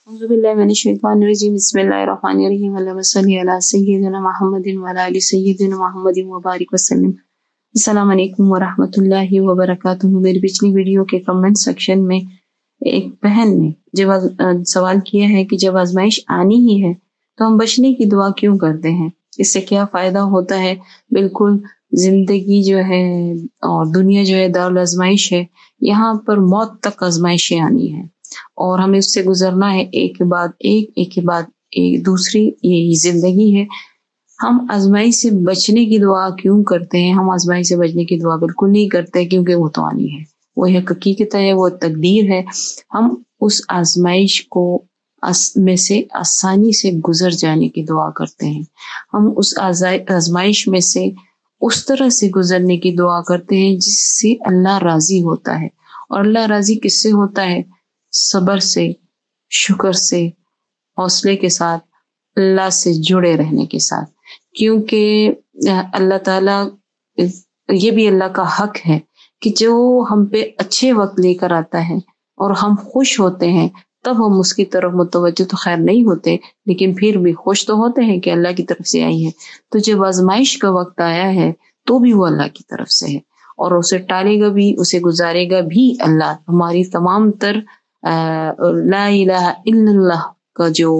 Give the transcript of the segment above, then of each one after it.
औज़ुबिल्लाहिमिनश्शैतानिर्रजीम बिस्मिल्लाहिर्रहमानिर्रहीम अल्लाहुम्मा सल्लि अला सय्यिदिना मुहम्मदिन व अला आलि सय्यिदिना मुहम्मदिन व बारिक वसल्लम। अस्सलाम वालेकुम व रहमतुल्लाहि व बरकातुहू। मेरी पिछली वीडियो के कमेंट सेक्शन में एक बहन ने सवाल किया है कि जब आजमाइश आनी ही है तो हम बचने की दुआ क्यों करते हैं, इससे क्या फायदा होता है। बिल्कुल, जिंदगी जो है और दुनिया जो है दारुल आजमाइश है, यहाँ पर मौत तक आजमाइशें आनी है और हमें उससे गुजरना है, एक के बाद एक के बाद एक दूसरी, यही जिंदगी है। हम आजमाइश से बचने की दुआ क्यों करते हैं? हम आजमाइश से बचने की दुआ बिल्कुल नहीं करते, क्योंकि वो तो आनी है, वो एक हकीकत है, वो तकदीर है। हम उस आजमाइश को में से आसानी से गुजर जाने की दुआ करते हैं। हम उस आजमाइश में से उस तरह से गुजरने की दुआ करते हैं जिससे अल्लाह राजी होता है। और अल्लाह राजी किससे होता है? सब्र से, शुक्र से, हौसले के साथ, अल्लाह से जुड़े रहने के साथ। क्योंकि अल्लाह ताला, ये भी अल्लाह का हक है कि जो हम पे अच्छे वक्त लेकर आता है और हम खुश होते हैं, तब हम उसकी तरफ मुतवज्जो तो खैर नहीं होते, लेकिन फिर भी खुश तो होते हैं कि अल्लाह की तरफ से आई है। तो जब आजमाइश का वक्त आया है तो भी वो अल्लाह की तरफ से है और उसे टालेगा भी, उसे गुजारेगा भी अल्लाह। हमारी तमाम तर ला इलाहा इल्लल्लाह का जो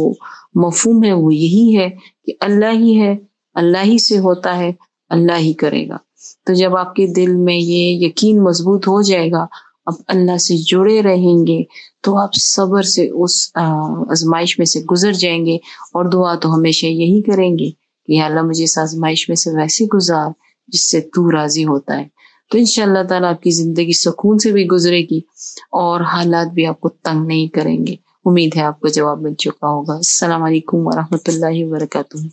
मफहूम है वो यही है कि अल्लाह ही है, अल्लाह ही से होता है, अल्लाह ही करेगा। तो जब आपके दिल में ये यकीन मजबूत हो जाएगा, आप अल्लाह से जुड़े रहेंगे, तो आप सब्र से उस आजमाइश में से गुजर जाएंगे। और दुआ तो हमेशा यही करेंगे कि अल्लाह मुझे इस आजमाइश में से वैसे गुजार जिससे तू राजी होता है। तो इंशाअल्लाह ताला आपकी जिंदगी सुकून से भी गुजरेगी और हालात भी आपको तंग नहीं करेंगे। उम्मीद है आपको जवाब मिल चुका होगा। अस्सलाम वालेकुम व रहमतुल्लाहि व बरकातुहू।